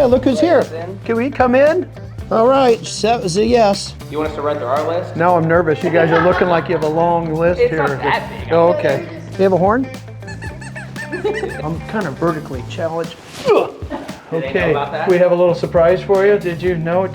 Yeah, look who's here. Can we come in? All right, that was a yes. You want us to run through our list? Now I'm nervous. You guys are looking like you have a long list It's here. not that big. Oh, okay. You have a horn? I'm kind of vertically challenged. Okay, we have a little surprise for you. Did you know it?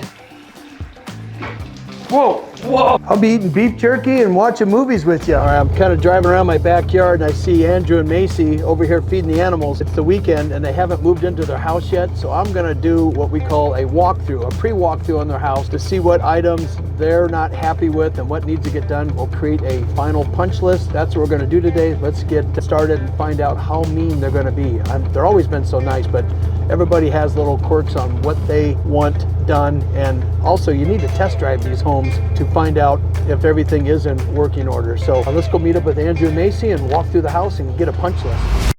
Whoa, whoa. I'll be eating beef jerky and watching movies with you. All right, I'm kind of driving around my backyard and I see Andrew and Macy over here feeding the animals. It's the weekend and they haven't moved into their house yet, so I'm gonna do what we call a walkthrough, a pre-walkthrough on their house to see what items they're not happy with and what needs to get done. We'll create a final punch list. That's what we're gonna do today. Let's get started and find out how mean they're gonna be. They're always been so nice, but everybody has little quirks on what they want done, and also you need to test drive these homes to find out if everything is in working order. So let's go meet up with Andrew and Macy and walk through the house and get a punch list.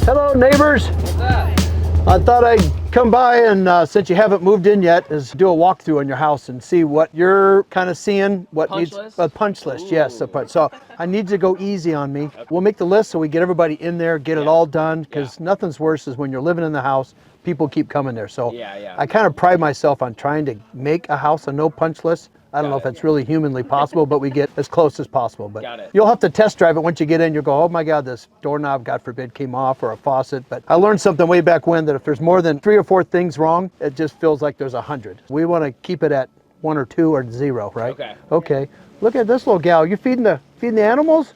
Hello neighbors. What's up? I thought I'd come by and since you haven't moved in yet, is do a walkthrough on your house and see what you're kind of seeing. What punch needs list? a punch list? Ooh. Yes, a punch. So I need to go easy on me. Okay. We'll make the list so we get everybody in there, get it all done. Because nothing's worse is when you're living in the house, people keep coming there. So I kind of pride myself on trying to make a house a no punch list. I don't know if it's really humanly possible, but we get as close as possible. But you'll have to test drive it once you get in. You'll go, oh my God, this doorknob, God forbid, came off, or a faucet. But I learned something way back when that if there's more than 3 or 4 things wrong, it just feels like there's 100. We want to keep it at 1 or 2 or 0, right? Okay. Okay. Look at this little gal. You feeding the animals?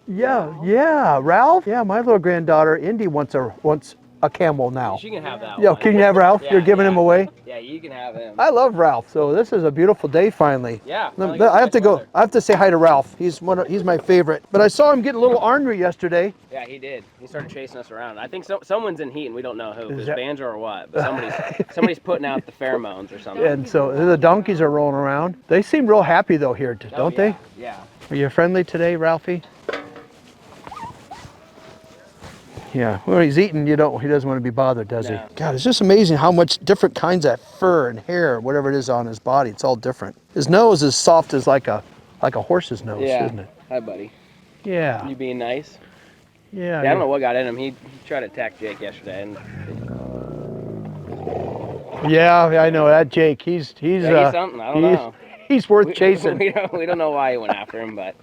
Yeah. Ralph? Yeah, my little granddaughter, Indy, wants a camel now. She can have that one. Can you have Ralph? Yeah, You're giving him away? Yeah, you can have him. I love Ralph. So this is a beautiful day finally. Yeah. I have to go. I have to say hi to Ralph. He's my favorite. But I saw him getting a little ornery yesterday. Yeah, he did. He started chasing us around. I think someone's in heat and we don't know who. If it's Banjo or what. But somebody's putting out the pheromones or something. And so the donkeys are rolling around. They seem real happy though here, don't they? Yeah. Are you friendly today, Ralphie? Yeah, well, he's eating, he doesn't want to be bothered, does he? God, it's just amazing how much different kinds of fur and hair, whatever it is on his body, it's all different. His nose is soft as like a horse's nose, isn't it? Hi, buddy. Yeah. You being nice? Yeah. I don't know what got in him. He tried to attack Jake yesterday. Yeah, I know that Jake. He's something. I don't know. He's worth chasing. We don't know why he went after him, but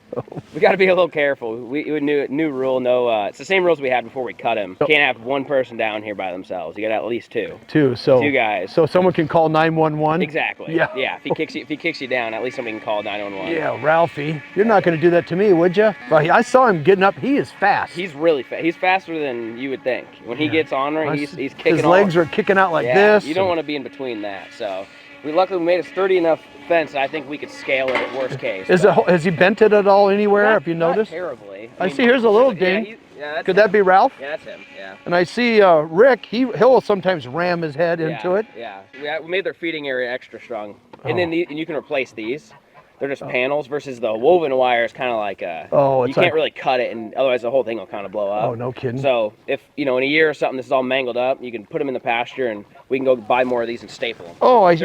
we got to be a little careful. We new rule. No, it's the same rules we had before we cut him. You can't have one person down here by themselves. You got at least 2. 2 guys. So someone can call 911. Exactly. Yeah. If he kicks you down, at least somebody can call 911. Yeah, Ralphie, you're not going to do that to me, would you? Well, I saw him getting up. He is fast. He's really fast. He's faster than you would think. When he gets on there, he's kicking. His legs are kicking out like this. You don't want to be in between that. So luckily we made a sturdy enough fence. I think we could scale it at worst case. Has he bent it at all anywhere? Have you noticed? Not terribly. I see. Here's a little ding. Could that be Ralph? Yeah, that's him. Yeah. And I see Rick. He'll sometimes ram his head into it. Yeah. We made their feeding area extra strong, and then you can replace these. They're just panels versus the woven wire is kind of like you can't really cut it, and otherwise the whole thing will kind of blow up. Oh, no kidding. So if in a year or something this is all mangled up, you can put them in the pasture and we can go buy more of these and staple them. Oh, it's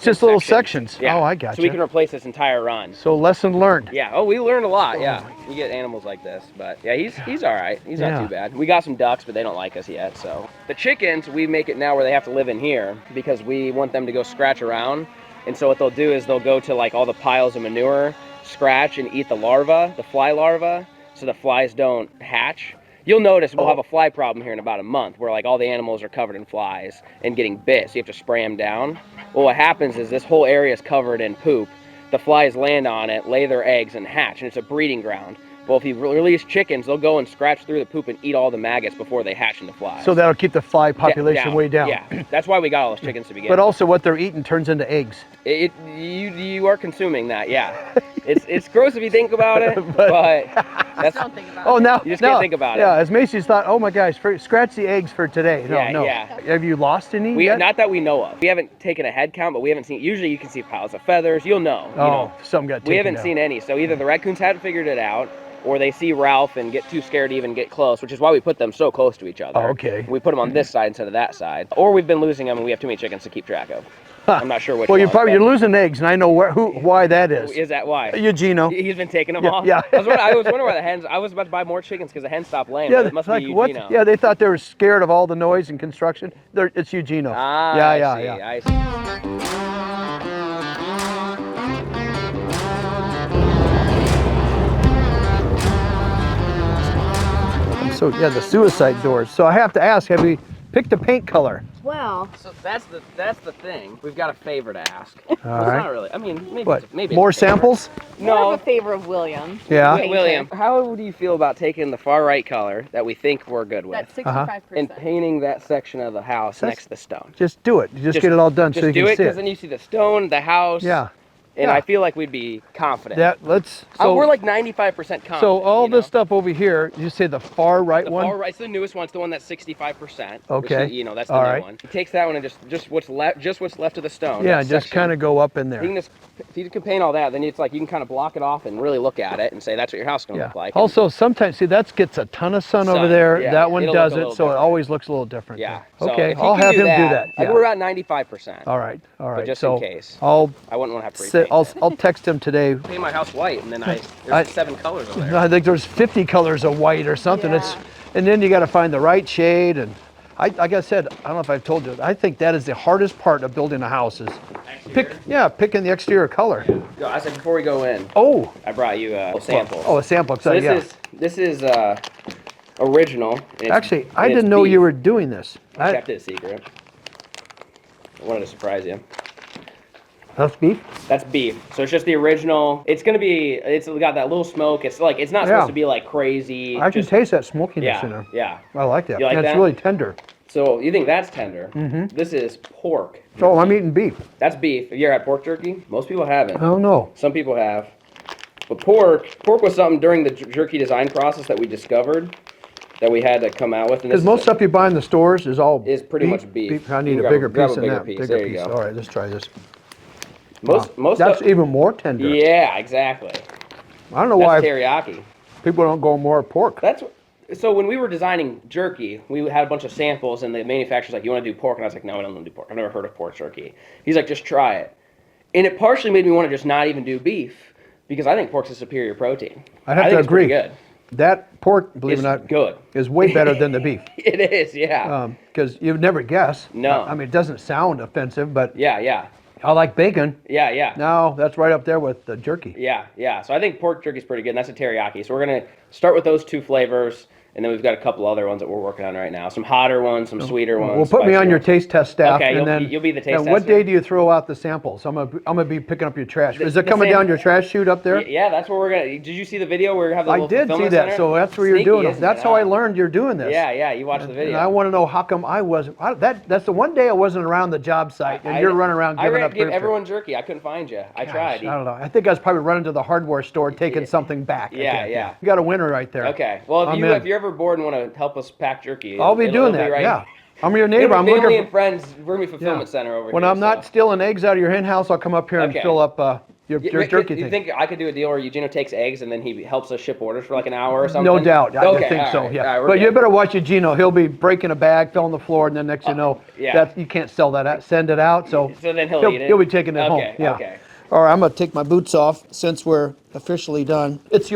just little sections. Yeah. Oh, I got you. So we can replace this entire run. So lesson learned. Yeah. Oh, we learned a lot. Yeah. You get animals like this, but yeah, he's all right. He's not too bad. We got some ducks, but they don't like us yet. So the chickens, we make it now where they have to live in here because we want them to go scratch around. And so what they'll do is they'll go to like all the piles of manure, scratch and eat the larva, the fly larva, so the flies don't hatch. You'll notice we'll have a fly problem here in about a month where like all the animals are covered in flies and getting bit, so you have to spray them down. Well, what happens is this whole area is covered in poop. The flies land on it, lay their eggs and hatch, and it's a breeding ground. Well, if you release chickens, they'll go and scratch through the poop and eat all the maggots before they hatch into flies. So that'll keep the fly population way down. Yeah, that's why we got all those chickens to begin with. But also what they're eating turns into eggs. You are consuming that, yeah. It's gross if you think about it, but that's don't think about it. Now you just can't think about it. Yeah, as Macy's thought, oh my gosh, scratch the eggs for today. No. Yeah. Have you lost any yet? Not that we know of. We haven't taken a head count, but we haven't seen. Usually you can see piles of feathers. You'll know. Some got taken We haven't out. seen any. So either the raccoons hadn't figured it out, or they see Ralph and get too scared to even get close, which is why we put them so close to each other. Oh, okay. We put them on this side instead of that side. Or we've been losing them and we have too many chickens to keep track of. I'm not sure which Well, one. you're losing eggs, and I know why that is. Is that why? Eugenio. He's been taking them off? Yeah. I was wondering why the hens, I was about to buy more chickens because the hens stopped laying, but it must be Eugenio. Yeah, they thought they were scared of all the noise and construction. It's Eugenio. Ah, I see. So yeah, the suicide doors. So I have to ask, have we picked a paint color? Well, So that's the thing. We've got a favor to ask. All right. Not really. I mean, maybe. What? Maybe More it's a favor. samples? more No. of a favor of William. Yeah. William, how do you feel about taking the far right color that we think we're good with That's 65%. and painting that section of the house next to the stone? Just do it. Just get it all done so you Just do can it see because it. then you see the stone, the house. Yeah. And Yeah. I feel like we'd be confident. We're we're like 95% confident. So all you know? this stuff over here, you say the far right The one? far right's the newest one. It's the one that's 65%. Okay. Which, that's the All new right. one. He takes that one and just what's left of the stone. Yeah, that just section. kind of go up in He there. can if you can paint all that, then it's like you can kind of block it off and really look at it and say that's what your house is going to Yeah. look like. Also, sometimes, see, that gets a ton of sun over Sun, there. yeah. That one It'll look a doesn't, little so it different. always looks a little different. Yeah. So, So okay, if he I'll can have him do that. Like, Yeah. we're at 95%. All right. But just so in case. I I wouldn't want to have to repaint it. I'll text him today. Paint my house white, and then there's I- 7 colors over there. I think there's 50 colors of white or something. Yeah. And then you got to find the right shade. And like I said, I don't know if I've told you, I think that is the hardest part of building a house is picking the exterior color. No, I said before we go in, Oh, I brought you a sample. oh, a sample. So yeah. this is original. and Actually, and I it's didn't know beef. you were doing this. I kept it a secret. I wanted to surprise you. That's beef? That's beef. So it's just the original. It's got that little smoke. It's not supposed to be like crazy. I can taste that smokiness in Yeah, there. yeah. I like that. You like And that? it's really tender. So you think that's tender? Mm-hmm. This is pork. Oh, I'm eating beef. That's beef. Have you ever had pork jerky? Most people haven't. I don't know. Some people have. But pork was something during the jerky design process that we discovered that we had to come out with. Because most stuff you buy in the stores is all pretty much beef. I need You a can bigger grab piece a than bigger that. piece. Bigger There you piece. go. All right, let's try this. Most That's stuff, even more tender. yeah, exactly. I don't know That's why teriyaki. people don't go more pork. So when we were designing jerky, we had a bunch of samples, and the manufacturer's like, "You want to do pork?" And I was like, "No, I don't want to do pork. I've never heard of pork jerky." He's like, "Just try it," and it partially made me want to just not even do beef because I think pork's a superior protein. I have think to it's pretty agree. good. That pork, believe It's it or not, good. is way better than the beef. It is, yeah. Because you'd never guess. No. I mean, it doesn't sound offensive, but Yeah. I like bacon. Yeah. No, that's right up there with the jerky. Yeah. So I think pork jerky is pretty good, and that's a teriyaki. So we're going to start with those 2 flavors, and then we've got a couple other ones that we're working on right now. Some hotter ones, some sweeter ones. Well, put me on your taste test staff. Okay, and you'll be the taste And what tester. day do you throw out the samples? I'm gonna be picking up your trash. Is it the coming same- down your trash chute up there? Yeah, that's where we're going to... Did you see the video where we have the I little did see fulfillment that, center? so that's where you're Sneaky, doing it. isn't That's how I learned you're doing this. Yeah, you watched the video. And I want to know how come I wasn't. That's the one day I wasn't around the job site, and you're running around giving up. I give everyone jerky. I couldn't find you. I tried. I don't know. I think I was probably running to the hardware store taking something back. Yeah. You got a winner right there. Okay. Well, I'm if in. you're ever bored and want to help us pack jerky, I'll be doing it'll that. right. Yeah. I'm your neighbor. I'm Family looking and friends, bring me fulfillment center over When here. I'm not stealing eggs out of your hen house, I'll come up here and Okay. fill up your jerky You thing. think I could do a deal where Eugenio takes eggs and then he helps us ship orders for like an hour or something? No doubt. I Okay, think all so. right. Yeah. All right, we're But you good. better watch Eugenio. He'll be breaking a bag, filling the floor, and then next you know, yeah. you can't sell that out, send it out. So then he'll eat it. He'll be taking it home. Okay, Yeah. okay. All right, I'm gonna take my boots off since we're officially done. It's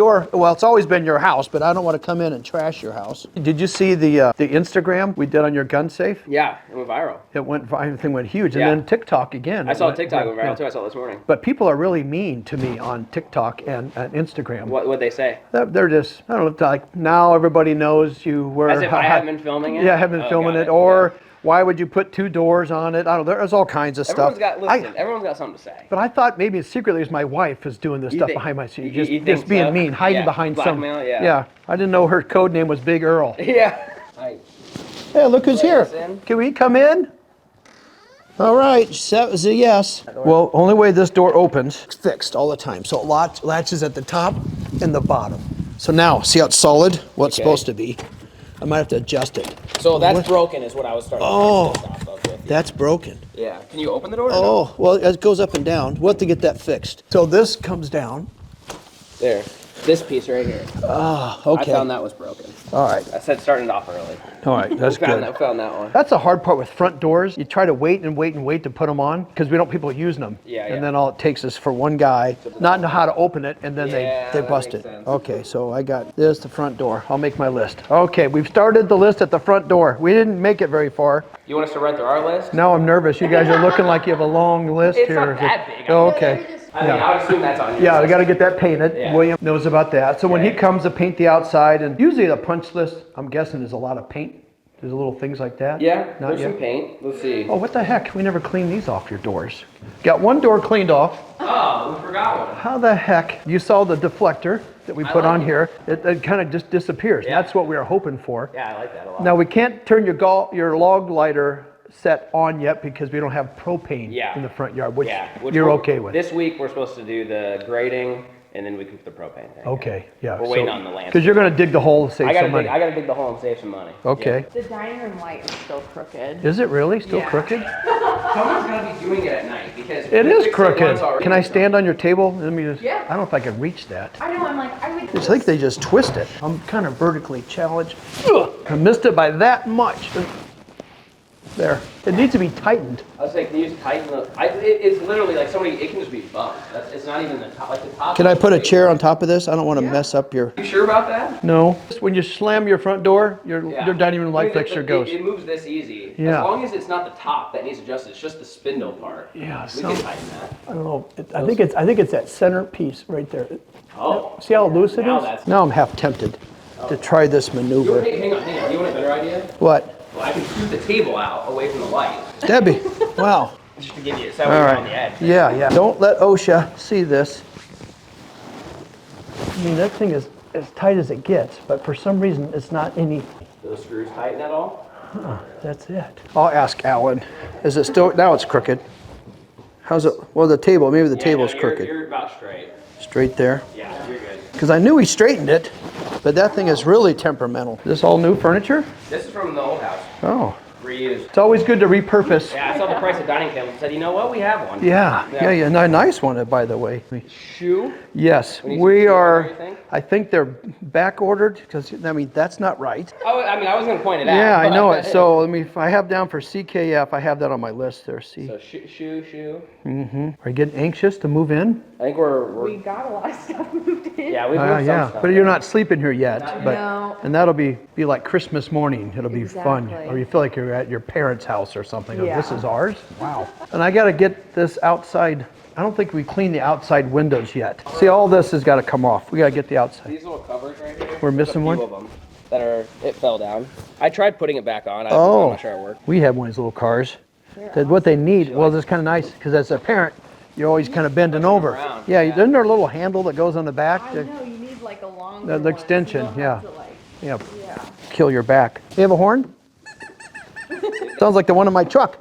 always been your house, but I don't want to come in and trash your house. Did you see the Instagram we did on your gun safe? Yeah, it went viral. Everything went huge, Yeah. and then TikTok again. I saw TikTok went go viral too. I saw it this morning. But people are really mean to me on TikTok and Instagram. What'd they say? They're just, I don't know, like now everybody knows you were. As if I haven't been filming it? Yeah, I haven't been filming got it. Or why would you put 2 doors on it? I don't know. There's all kinds of stuff. Everyone's got something to say. But I thought maybe secretly it was my wife is doing this stuff behind my seat. you think Just being so? mean, hiding Yeah, behind some. blackmail, yeah. I didn't know her code name was Big Earl. Yeah. Hey, look who's here. us in. Can we come in? All right, that was a yes. Well, only way this door opens, it's fixed all the time. So it latches at the top and the bottom. So now, see how it's solid? What it's supposed to be. I might have to adjust it. So that's broken is what I was starting Oh. to off of with. That's broken. Yeah. Can you open the door? Or Oh, well, it goes up and down. We'll have to get that fixed. So this comes down. no? There. This piece right here. Ah, okay. I found that was broken. All right. I said starting it off early. All right, that's good. I found that one. That's the hard part with front doors. You try to wait and wait and wait to put them on because we don't people using them. Yeah, And then all it takes is for one guy not know how to open it, and then they bust it. Sense. Okay, so I got this, the front door. I'll make my list. Okay, we've started the list at the front door. We didn't make it very far. You want us to run through our list? Now I'm nervous. You guys are looking like you have a long list It's here. not that big. Oh, okay. I mean, I would assume that's on you. Yeah, we got to get that painted. Yeah. William knows about that. So when he Okay. comes to paint the outside, and usually the punch list, I'm guessing, is a lot of paint. There's little things like that. Yeah, Not there's yet. some paint. Let's see. Oh, what the heck? We never cleaned these off your doors. Got one door cleaned off. Oh, we forgot one. How the heck? You saw the deflector that we put like on it. here. It kind of just disappears. Yeah. That's what we were hoping for. Yeah, I like that a lot. Now we can't turn your log lighter set on yet because we don't have propane in the front yard, which you're okay with. This week we're supposed to do the grading and then we cook the propane thing. Okay, yeah. We're waiting on the land. Because you're going to dig the hole to save some money. I gotta dig the hole and save some money. Okay. The dining room light is still crooked. Is it really still Yeah. crooked? Someone's gonna be doing it at night because It we is fixed it crooked. once already. Can I stand on your table? Let me just. Yeah. I don't know if I can reach that. I know, I'm like, I would. I think they just twist it. I'm kind of vertically challenged. Ugh, I missed it by that much. There. It needs to be tightened. I was like, can you just tighten the? It's literally like it can just be bumped. It's not even the top. Like the top. Can I put a chair on top of this? I don't want to mess up your. You sure about that? No. When you slam your front door, your dining room light I mean, fixture goes. It moves this easy. Yeah. As long as it's not the top that needs adjusted, it's just the spindle part. Yeah, We so- can tighten that. I don't know. I think it's that center piece right there. Oh. See how loose it Now is? that's- Now I'm half tempted to try this maneuver. Hang on. Do you want a better idea? What? Well, I can scoot the table out away from the light. Debbie. Wow. Just to give you a All on the right. edge. Yeah. Don't let OSHA see this. I mean, that thing is as tight as it gets, but for some reason it's not any. Those screws tighten at all? That's it. I'll ask Alan. Is it still, now it's crooked. How's it, well, the table, maybe the table's crooked. You're about straight. Straight there. Yeah, you're good. Because I knew he straightened it, but that thing is really temperamental. Is this all new furniture? This is from the old house. Oh. Reused. It's always good to repurpose. Yeah, I saw the price of dining tables and said, you know what, we have one. Yeah. Nice one, by the way. Shoe? Yes, We need we some are. shoe, you think? I think they're back ordered because I mean that's not right. Oh, I mean, I was going to point it out. Yeah, I but- know it. So let me. If I have down for CKF, I have that on my list there. See. So shoe. Are you getting anxious to move in? I think we're We got a lot of stuff moved in. yeah, we've moved some stuff. But you're not sleeping here yet. Not But No. and that'll be like Christmas morning. It'll be fun. Exactly. Or you feel like you're at your parents' house or something. Yeah. This is ours. Wow. And I got to get this outside. I don't think we cleaned the outside windows yet. See, all this has got to come off. We got to get the outside. These little covers right here. We're missing there's a one? few of them that it fell down. I tried putting it back on. I'm not sure it worked. We have one of these little cars. That what they need. Well, it's kind of nice because as a parent, you're always kind of bending over. around, Yeah, yeah. isn't there a little handle that goes on the back? I know, you need like a long The extension, yeah. Yeah, Yeah. kill your back. You have a horn? Sounds like the one in my truck.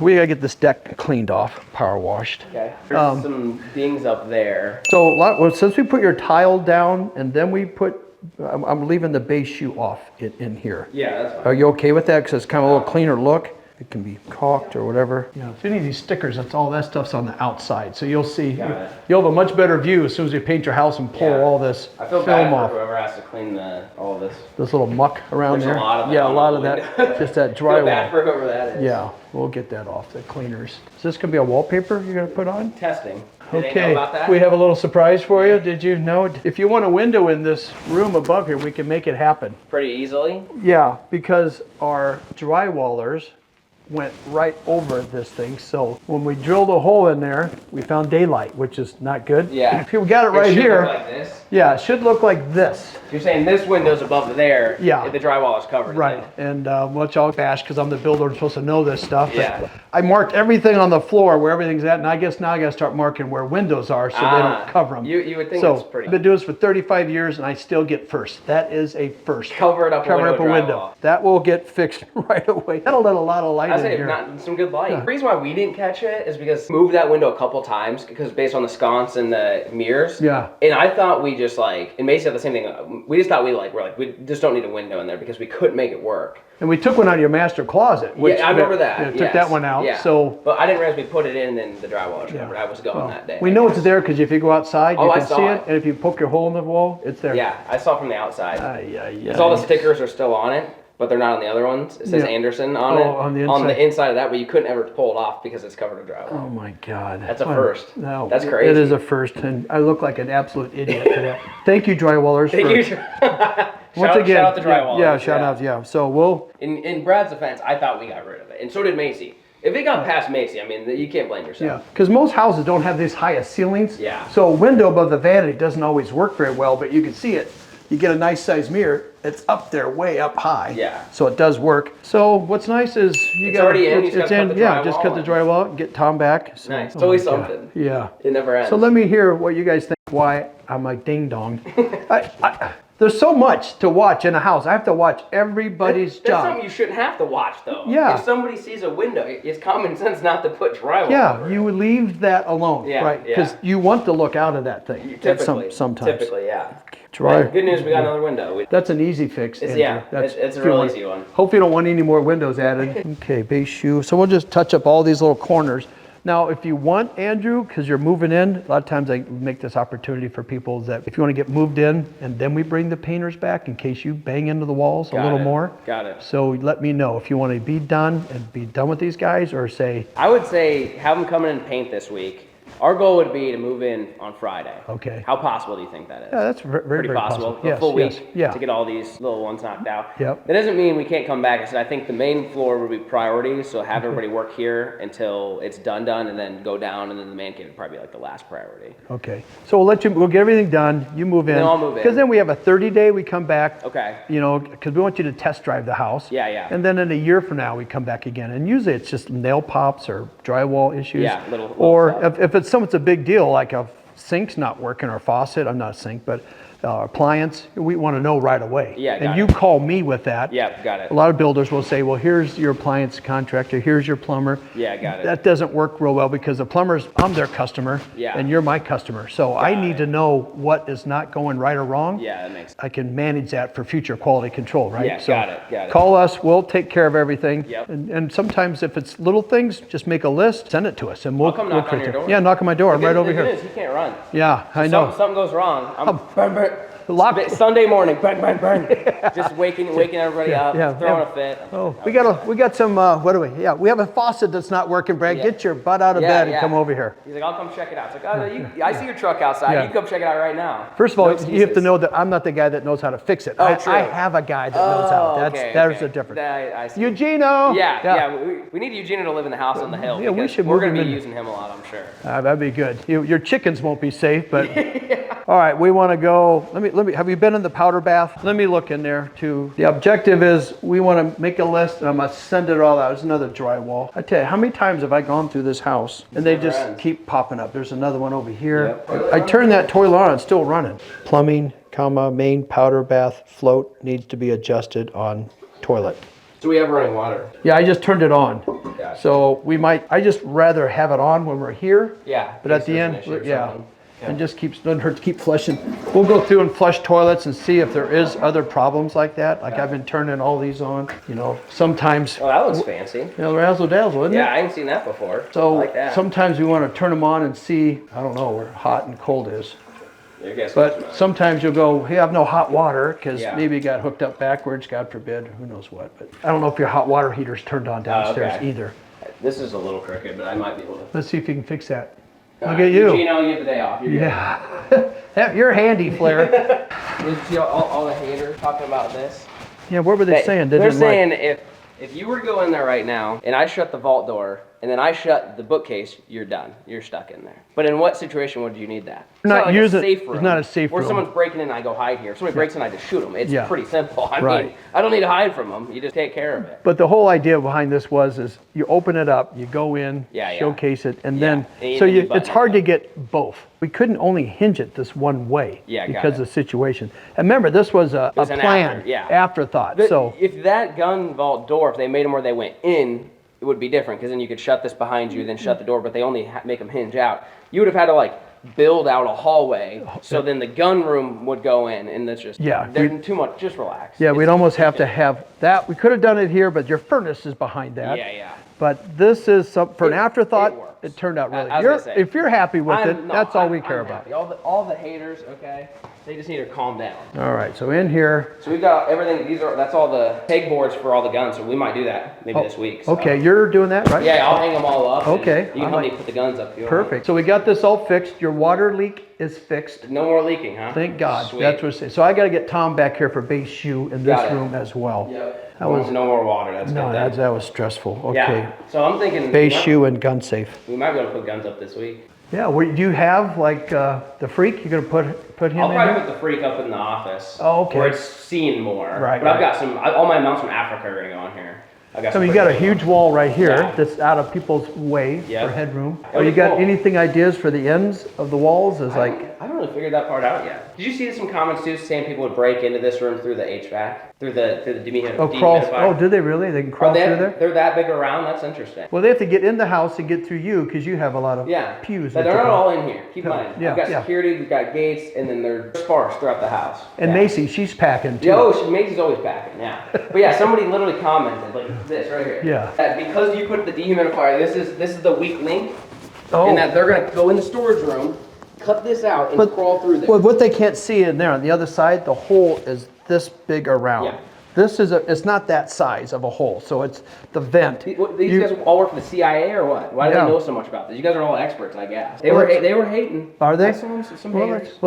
We gotta get this deck cleaned off, power washed. Okay. There's some dings up there. So since we put your tile down and then we put, I'm leaving the base shoe off in here. Yeah, that's fine. Are you okay with that? Because it's kind of a little cleaner look. It can be caulked or whatever. Yeah, if you need these stickers, that's all that stuff's on the outside. So you'll see, Got it. you'll have a much better view as soon as you paint your house and pull Yeah. all this I feel film bad for off. whoever has to clean all of this. This little muck around There's there. a lot of that Yeah, a on lot the of that, window. just that Feel bad drywall. for whoever that is. Yeah, we'll get that off, the cleaners. Is this gonna be a wallpaper you're gonna put on? Testing. Did they know Okay, about that? we have a little surprise for you. Did you know? If you want a window in this room above here, we can make it happen. Pretty easily. Yeah, because our drywallers went right over this thing. So when we drilled a hole in there, we found daylight, which is not good. Yeah. If we got it right should here, look like this. yeah, it should look like this. You're saying this window's above there. Yeah. If the drywall is covered. Right, and which I'll bash because I'm the builder, I'm supposed to know this stuff. but Yeah. I marked everything on the floor where everything's at, and I guess now I gotta start marking where windows are so they don't cover them. You would think So that's pretty. I've been doing this for 35 years and I still get first. That is a first. Cover it up Cover with up a window. drywall. That will get fixed right away. That'll let a lot of light I say here. not some good light. Yeah. The reason why we didn't catch it is because we moved that window a couple times because based on the sconce and the mirrors. Yeah. And I thought we just like, and Macy had the same thing. We just thought we just don't need a window in there because we couldn't make it work. And we took one out of your master closet. Which, yeah, I remember that. Yeah, took yes. that one out. Yeah. So, but I didn't realize we put it in and the drywall covered. I was gone that day. we know it's there because if you go outside, you I can saw see it. it. And if you poke your hole in the wall, it's there. Yeah, I saw it from the outside. Yeah. Because all the stickers are still on it, but they're not on the other ones. It says Anderson on it. On the inside. On the inside of that, but you couldn't ever pull it off because it's covered in drywall. Oh my God. That's a first. No, That's crazy. It is a first, and I look like an absolute idiot for that. Thank you, drywallers. Thank you. Once again, shout out to drywallers. Yeah, shout out. Yeah. So we'll. In Brad's defense, I thought we got rid of it, and so did Macy. If it got past Macy, I mean, you can't blame yourself. Yeah, because most houses don't have these high ceilings. Yeah. So a window above the vanity doesn't always work very well, but you can see it. You get a nice size mirror, it's up there, way up high. Yeah. So it does work. So what's nice is you It's got already in. You just gotta cut the yeah, just drywall cut the in. drywall, get Tom back. So, Nice. It's always my God. something. Yeah. It never ends. So let me hear what you guys think. Why I'm like ding dong. There's so much to watch in a house. I have to watch everybody's That's job. something you shouldn't have to watch, though. Yeah. If somebody sees a window, it's common sense not to put drywall Yeah, over it. you would leave that alone, Yeah, right? Because yeah. you want to look out of that thing. Typically. Sometimes. Typically, yeah. Try. But good news, we got another window. That's an easy fix, Andrew. Yeah, That's it's a if you real want- easy one. Hopefully you don't want any more windows added. Okay, base shoe. So we'll just touch up all these little corners. Now, if you want, Andrew, because you're moving in, a lot of times I make this opportunity for people that if you want to get moved in and then we bring the painters back in case you bang into the walls a little more. Got it. So let me know if you want to be done and be done with these guys or say, I would say have them come in and paint this week. Our goal would be to move in on Friday. Okay. How possible do you think that is? yeah, that's very, Pretty very possible. possible. A full week Yeah. to get all these little ones knocked out. Yep. That doesn't mean we can't come back. I said I think the main floor would be priority, so have everybody work here until it's done, and then go down, and then the man cave would probably be like the last priority. Okay. So we'll get everything done. You move in. Then I'll move in. Because then we have a 30-day, we come back. Okay. You know, because we want you to test drive the house. Yeah, yeah. And then in a year from now, we come back again. And usually it's just nail pops or drywall issues. Yeah, little Or stuff. if it's something's a big deal, like a sink's not working or faucet, I'm not a sink, but appliance, we want to know right away. Yeah, and got you it. call me with that. Yeah, got it. A lot of builders will say, well, here's your appliance contractor, here's your plumber. Yeah, got it. That doesn't work real well because the plumbers, I'm their customer, Yeah. and you're my customer. So I need it. to know what is not going right or wrong. Yeah, that makes sense. I can manage that for future quality control, right? Yeah, so got it. Call us, we'll take care of everything. Yep. And sometimes if it's little things, just make a list, send it to us, and we'll come we'll knock on correct your it. door. Yeah, knock on my door. I'm right over The good here. news, he can't run. Yeah, I know. Something goes wrong. Lock- Sunday morning, bang, bang, bang. Just waking everybody up, yeah, throwing yeah. a fit. Oh, we got some. What do we? Yeah, we have a faucet that's not working, Brad. Yeah. Get your butt out of Yeah, bed and yeah. come over here. He's like, I'll come check it out. It's like, oh, I see your truck outside. Yeah. You can come check it out right now. First of all, No you have to excuses. know that I'm not the guy that knows how to fix it. Oh, true. I have a guy that knows how. Oh, There's okay. a difference. I see. Eugenio. Yeah. We need Eugenia to live in the house on the hill. Yeah, we because should we're move going to him be in. using him a lot, I'm sure. That'd be good. Your chickens won't be safe, but all right. We want to go. Let me. Have you been in the powder bath? Let me look in there too. The objective is we want to make a list, and I'm gonna send it all out. There's another drywall. I tell you, how many times have I gone through this house and they never just ends. keep popping up? There's another one over here. Yep. I turned that toilet on. It's still running. Plumbing, main powder bath float needs to be adjusted on toilet. So we have running water. Yeah, I just turned it on. Gotcha. So I just rather have it on when we're here. Yeah. But at in the case end, there's an issue or yeah. something. And just doesn't hurt to keep flushing. We'll go through and flush toilets and see if there is other problems like that. Like I've been turning all these on, sometimes, Oh, that looks fancy. razzle dazzle, isn't Yeah, it? I haven't seen that before. So I like that. sometimes we want to turn them on and see, I don't know where hot and cold is. Your guess But is sometimes you'll go, hey, I have no hot water because Yeah. maybe you got hooked up backwards, God forbid, who knows what. But I don't know if your hot water heater's turned on downstairs okay. either. This is a little crooked, but I might be able to. Let's see if you can fix that. All Look right, at you. Eugene, you have the day off. You're good. Yeah. You're handy, Flair. You see all the haters talking about this? Yeah, what were they saying? They're Didn't like- saying if you were to go in there right now and I shut the vault door and then I shut the bookcase, you're done. You're stuck in there. But in what situation would you need that? It's Not like use a it- safe it's room. not a safe Where room. someone's breaking in and I go hide here. If somebody breaks in, I just shoot them. It's Yeah. pretty simple. I mean, Right. I don't need to hide from them. You just take care of it. But the whole idea behind this is you open it up, you go in, Yeah, yeah. showcase it, and Yeah. then And so then you it's button it hard to up. get both. We couldn't only hinge it this one way Yeah, got because it. of the situation. And remember, this was a was an plan, afterthought. afterthought. But So if that gun vault door, if they made them where they went in, it would be different because then you could shut this behind you, then shut the door, but they only make them hinge out. You would have had to like build out a hallway, so then the gun room would go in, and that's just there's too much. Just relax. Yeah, we'd almost have to have that. We could have done it here, but your furnace is behind that. Yeah. But this is for an afterthought. It turned out really. If you're happy with it, that's all we care about. All the haters, okay, they just need to calm down. All right, so in here. So we've got everything. That's all the pegboards for all the guns. So we might do that maybe this week. So. Okay, you're doing that, right? Yeah, I'll hang them all up. Okay. You can help me put the guns up. Perfect. So we got this all fixed. Your water leak is fixed. No more leaking, huh? Thank God. Sweet. That's what it says. So I got to get Tom back here for base shoe in this room as well. Yep. That was no more water. That's no, good. that was stressful. Okay. Yeah. So I'm thinking base shoe and gun safe. We might be able to put guns up this week. Yeah. Do you have like the freak? You're gonna put him I'll in probably here? put the freak up in the office. Oh, okay. Where it's seen more. Right. But I've got all my mounts from Africa are gonna go on here. So you got a huge wall right here that's out of people's way for headroom. Oh, you got anything ideas for the ends of the walls? I haven't really figured that part out yet. Did you see some comments too saying people would break into this room through the HVAC, through the dehumidifier? Oh, do they really? They can crawl through there? They're that big around. That's interesting. Well, they have to get in the house and get through you because you have a lot of pews. But they're not all in here. Keep in mind. We've got security, we've got gates, and then they're sparse throughout the house. And Macy, she's packing too. Macy's always packing. Yeah. But yeah, somebody literally commented like this right here. Yeah. That because you put the dehumidifier, this is the weak link, and that they're gonna go in the storage room, cut this out, and crawl through there. Well, what they can't see in there on the other side, the hole is this big around. Yeah. This is it's not that size of a hole, so it's the vent. These guys all work for the CIA or what? Why do they know so much about this? You guys are all experts, I guess. They were hating. Are they? Some haters.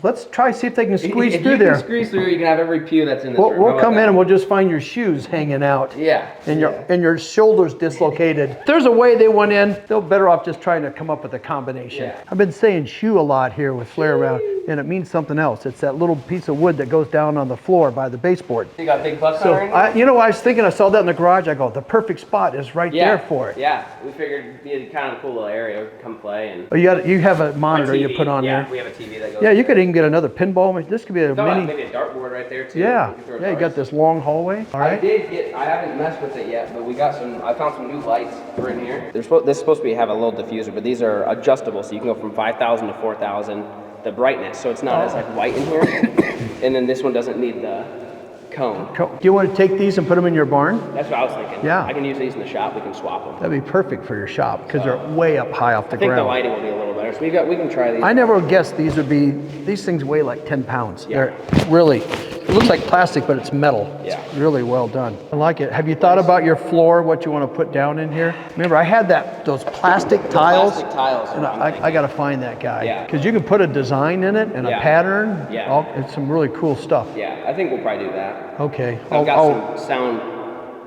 Let's try see if they can squeeze if through you there. Can squeeze through, you can have every pew that's in this room. We'll come in and we'll just find your shoes hanging out. Yeah. And your shoulders dislocated. If there's a way they went in, they're better off just trying to come up with a combination. Yeah. I've been saying shoe a lot here with Flair around, and it means something else. It's that little piece of wood that goes down on the floor by the baseboard. You got big bucks on I was thinking, I saw that in the garage. I go, the perfect spot is right there for it. Yeah, we figured it'd be kind of a cool little area. We could come play and. Oh, you have a monitor you put on there. Yeah, we have a TV that goes. Yeah, you could even get another pinball. This could be a mini. Maybe a dartboard right there too. Yeah, you got this long hallway. All right. I haven't messed with it yet, but I found some new lights for in here. This is supposed to have a little diffuser, but these are adjustable, so you can go from 5,000 to 4,000. The brightness, so it's not as like white in here. And then this one doesn't need the cone. Do you want to take these and put them in your barn? That's what I was thinking. Yeah. I can use these in the shop. We can swap them. That'd be perfect for your shop because they're way up high off the ground. I think the lighting will be a little better. So we can try these. I never guessed these things weigh like 10 pounds. Yeah. They're really, it looks like plastic, but it's metal. Yeah. It's really well done. I like it. Have you thought about your floor, what you want to put down in here? Remember, I had those plastic tiles. Plastic tiles. And I got to find that guy. Yeah. Because you can put a design in it and a pattern. Yeah. It's some really cool stuff. Yeah, I think we'll probably do that. Okay. I've got some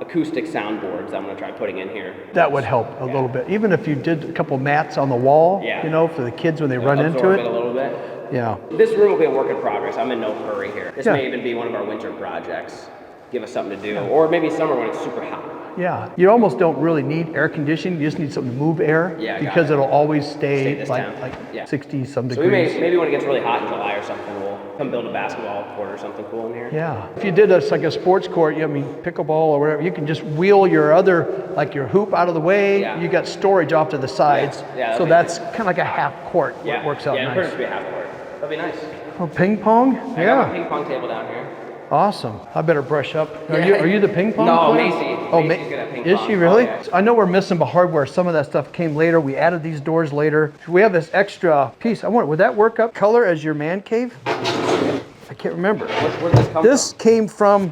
acoustic soundboards I'm going to try putting in here. That would help a little bit. Even if you did a couple mats on the wall, for the kids when they run into it. A little bit. Yeah. This room will be a work in progress. I'm in no hurry here. This may even be one of our winter projects. Give us something to do. Or maybe summer when it's super hot. Yeah. You almost don't really need air conditioning. You just need something to move air. Yeah, because it'll always stay like 60 some degrees. So maybe when it gets really hot in July or something, we'll come build a basketball court or something cool in here. Yeah. If you did like a sports court, pickleball or whatever, you can just wheel your your hoop out of the way. Yeah. You got storage off to the sides. Yeah, so that's kind of like a half court. Yeah. It works out nice. Yeah, it be a half court. That'd be nice. Oh, ping pong? I got my ping pong table down here. Awesome. I better brush up. Are you the ping pong player? Macy. Oh, Macy's good at ping is pong. she really? Oh, yeah. I know we're missing the hardware. Some of that stuff came later. We added these doors later. We have this extra piece. Would that work up color as your man cave? I can't remember. Where did this come from? This came from,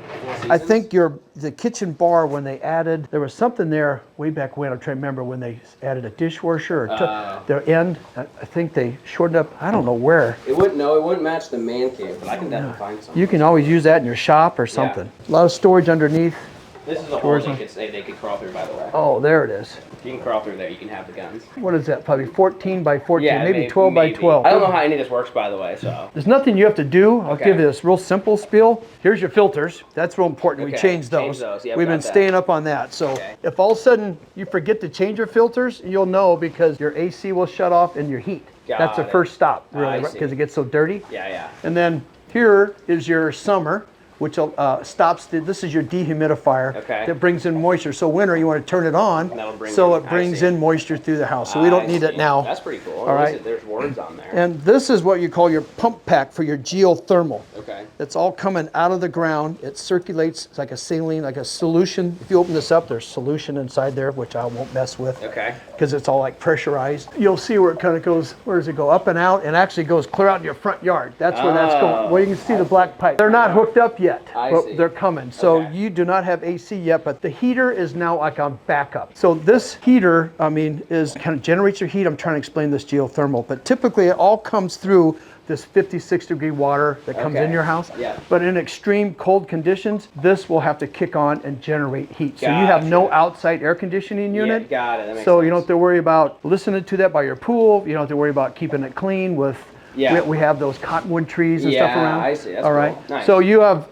I think, the kitchen bar when they added, there was something there way back when, I'm trying to remember when they added a dishwasher or took their end. I think they shortened up, I don't know where. It wouldn't match the man cave, but I can definitely find something. You can always use that in your shop or something. A lot of storage underneath. This is a hole they could crawl through, by the way. Oh, there it is. If you can crawl through there, you can have the guns. What is that? Probably 14 by 14, maybe 12 by 12. I don't know how any of this works, by the way, so. There's nothing you have to do. I'll give you this real simple spiel. Here's your filters. That's real important. We changed those. Yeah, we've been staying up on that. So if all of a sudden you forget to change your filters, you'll know because your AC will shut off and your heat. That's the first stop, really, because it gets so dirty. Yeah. And then here is your summer. which stops this is your dehumidifier Okay. that brings in moisture. So winter, you want to turn it on so it brings in moisture through the house. So we don't need it now. That's pretty cool. All right. There's words on there. And this is what you call your pump pack for your geothermal. Okay. It's all coming out of the ground. It circulates. It's like a saline, like a solution. If you open this up, there's solution inside there, which I won't mess with. Okay. Because it's all like pressurized. You'll see where it kind of goes, where does it go? Up and out, and actually goes clear out in your front yard. That's where that's going. Well, you can see the black pipe. They're not hooked up yet, but they're coming. So you do not have AC yet, but the heater is now like on backup. So this heater, I mean, is kind of generates your heat. I'm trying to explain this geothermal, but typically it all comes through this 56-degree water that comes in your house. Yeah. But in extreme cold conditions, this will have to kick on and generate heat. So you have no outside air conditioning unit. Yeah, got it. That makes so sense. you don't have to worry about listening to that by your pool. You don't have to worry about keeping it clean with, we have those cottonwood trees and stuff around. I see. That's all right. Cool. Nice. So you have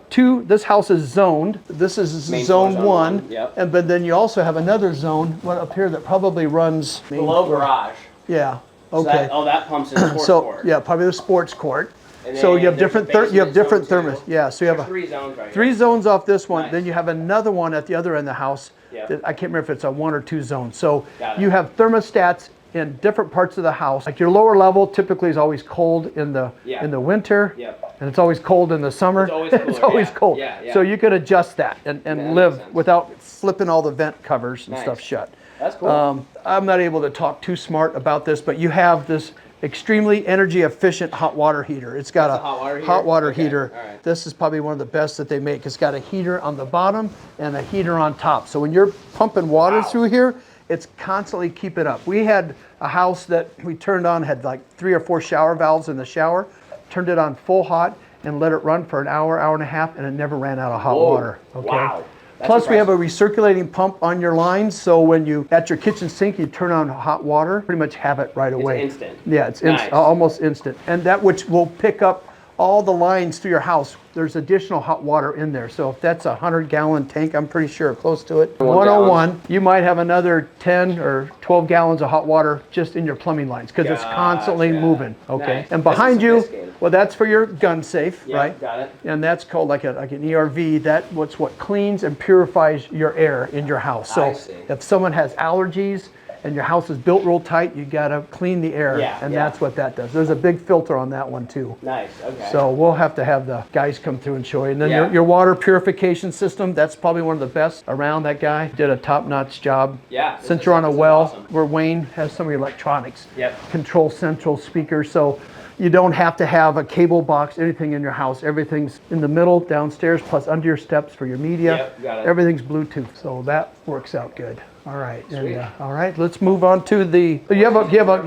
this house is zoned. This is Main zone one. Yep. And but then you also have another zone, one up here that probably runs. Below garage. Yeah. So Okay. that pumps in the sports court. Yeah, probably the sports court. And So then you have there's different a you have different basement thermos. zone, too. Yeah, so you have There's 3 zones right 3 here. zones off this one. Nice. Then you have another one at the other end of the house. Yep. That I can't remember if it's a 1 or 2 zone. So Got it. you have thermostats in different parts of the house. Like your lower level typically is always cold in the winter. Yep. And it's always cold in the summer. It's always cooler, It's always yeah. cold. Yeah. So you could adjust that and that makes live sense. without flipping all the vent covers and Nice. stuff shut. That's cool. I'm not able to talk too smart about this, but you have this extremely energy efficient hot water heater. It's got That's a a hot water heater? heater. All right. This is probably one of the best that they make. It's got a heater on the bottom and a heater on top. So when you're pumping water through here, it's constantly keeping up. We had a house that we turned on, had like 3 or 4 shower valves in the shower, turned it on full hot and let it run for an hour, hour and a half, and it never ran out of hot water. Okay. Wow. That's Plus, we have a impressive. recirculating pump on your lines, so when you, at your kitchen sink, you turn on hot water, pretty much have it right away. It's instant. Yeah, it's Nice. almost instant. And that which will pick up all the lines through your house. There's additional hot water in there. So if that's a 100-gallon tank, I'm pretty sure close to it. 101, you might have another 10 or 12 gallons of hot water just in your plumbing lines because it's constantly moving. Okay. Nice. And That's behind you, sophisticated. well, that's for your gun safe, Yeah, right? got it. And that's called like an ERV. That's what cleans and purifies your air in your house. So I see. if someone has allergies and your house is built real tight, you gotta clean the air, and that's what that does. There's a big filter on that one too. Nice. Okay. So we'll have to have the guys come through and show you. And then Yeah. your water purification system, that's probably one of the best around. That guy did a top-notch job. Yeah, Since this you're on a is well, awesome. where Wayne has some of your electronics, Yep. control central speakers, so you don't have to have a cable box, anything in your house. Everything's in the middle, downstairs, plus under your steps for your media. Yep, got it. Everything's Bluetooth, so that works out good. All right, and, all right. Let's move on to the. You have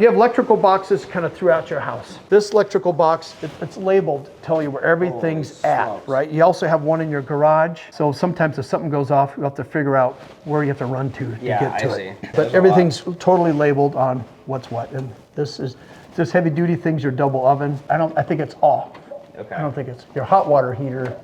electrical boxes kind of throughout your house. This electrical box, it's labeled, to tell you where everything's at, right? You also have one in your garage. So sometimes if something goes off, you have to figure out where you have to run to get to it. But everything's totally labeled on what's what, and this heavy duty thing's your double oven. I think it's off. Okay. I don't think it's your hot water heater.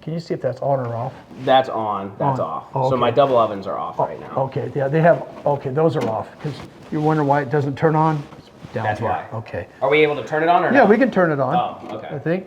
Can you see if that's on or off? That's on. That's off. Oh, So okay. my double ovens are off right now. Okay, yeah, they have, okay, those are off, because you wonder why it doesn't turn on? It's down That's here. why. Okay. Are we able to turn it on or Yeah, no? we can turn it on. Oh, okay. I think.